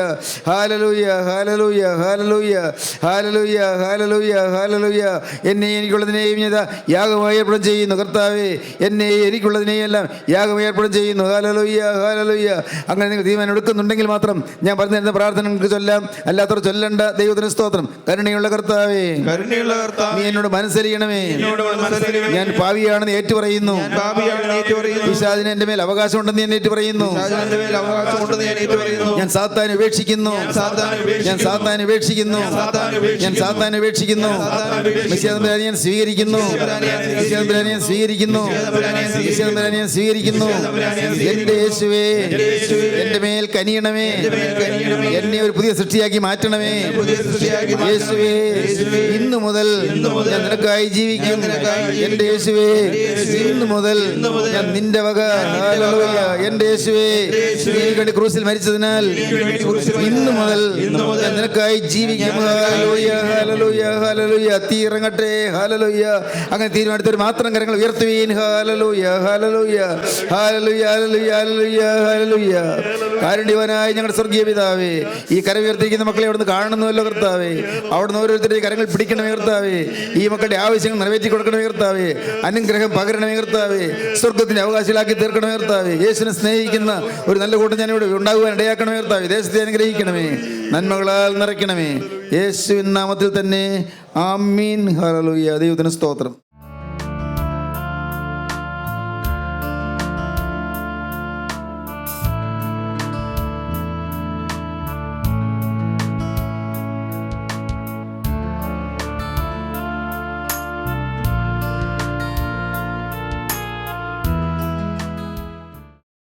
ഹല്ലേലൂയ ഹല്ലേലൂയ ഹല്ലേലൂയ ഹല്ലേലൂയ ഹല്ലേലൂയ ഹല്ലേലൂയ. എന്നെ എനിക്കുള്ളതിനെയും ഞാനിതാ യാഗമായി അർപ്പണം ചെയ്യുന്നു. കർത്താവേ എന്നെ എനിക്കുള്ളതിനെയും എല്ലാം യാഗമായി അർപ്പണം ചെയ്യുന്നു. Hallelujah hallelujah. അങ്ങനെ നിങ്ങൾ തീരുമാനം എടുക്കുന്നുണ്ടെങ്കിൽ മാത്രം ഞാൻ പറഞ്ഞു തരുന്ന പ്രാർത്ഥന നിങ്ങൾക്ക് ചൊല്ലാം, അല്ലാത്തവർ ചൊല്ലണ്ട. ദൈവത്തിന് സ്തോത്രം. കരുണയുള്ള കർത്താവേ, നീ എന്നോട് മനസ്സരിയണമേ. ഞാൻ പാപിയാണെന്ന് ഏറ്റുപറയുന്നു. പിശാചിന് എന്റെ മേൽ അവകാശമുണ്ടെന്ന് ഞാൻ ഏറ്റുപറയുന്നു. ഞാൻ സാത്താനെ ഉപേക്ഷിക്കുന്നു. ഞാൻ സാത്താനെ ഉപേക്ഷിക്കുന്നു. ഞാൻ സാത്താനെ ഉപേക്ഷിക്കുന്നു. മിശിഹായെ ഞാൻ സ്വീകരിക്കുന്നു. മിശിഹായെ ഞാൻ സ്വീകരിക്കുന്നു. മിശിഹായെ ഞാൻ സ്വീകരിക്കുന്നു. എന്റെ യേശുവേ, എന്റെ മേൽ കനിയണമേ. എന്നെ ഒരു പുതിയ സൃഷ്ടിയാക്കി മാറ്റണമേ. യേശുവേ, ഇന്നു മുതൽ ഞാൻ നിനക്കായി ജീവിക്കും. എന്റെ യേശുവേ, ഇന്നു മുതൽ ഞാൻ നിന്റെ വക. ഹല്ലേലൂയ. എന്റെ യേശുവേ, നീ എനിക്ക് വേണ്ടി ക്രൂസിൽ മരിച്ചതിനാൽ ഇന്നു മുതൽ ഞാൻ നിനക്കായി ജീവിക്കും. ഹല്ലേലൂയ ഹല്ലേലൂയ ഹല്ലേലൂയ. തീ ഇറങ്ങട്ടെ. ഹല്ലേലൂയ. അങ്ങനെ തീരുമാനത്തിൽ മാത്രം കരങ്ങൾ ഉയർത്തുവീൻ. ഹല്ലേലൂയ ഹല്ലേലൂയ ഹല്ലേലൂയ ഹല്ലേലൂയ ഹല്ലേലൂയ ഹല്ലേലൂയ. കാരുണ്യവാനായ ഞങ്ങളുടെ സ്വർഗീയ പിതാവേ, ഈ കരം ഉയർത്തിയിരിക്കുന്ന മക്കളെ അവിടുന്ന് കാണുന്നുവല്ലോ കർത്താവേ. അവിടുന്ന് ഓരോരുത്തരുടെയും കരങ്ങൾ പിടിക്കണമേ കർത്താവേ. ഈ മക്കളുടെ ആവശ്യങ്ങൾ നിറവേറ്റി കൊടുക്കണമേ കർത്താവേ. അനുഗ്രഹം പകരണമേ കർത്താവേ. സ്വർഗത്തിന്റെ അവകാശികളാക്കി തീർക്കണമേ കർത്താവേ. യേശുവിനെ സ്നേഹിക്കുന്ന ഒരു നല്ല കൂട്ടം ഞാനിവിടെ ഉണ്ടാകുവാൻ ഇടയാക്കണമേ കർത്താവേ. ദേശത്തെ അനുഗ്രഹിക്കണമേ, നന്മകളാൽ നിറയ്ക്കണമേ. യേശുവിൻ നാമത്തിൽ തന്നെ ആമീൻ. ഹല്ലേലൂയ. ദൈവത്തിന് സ്തോത്രം.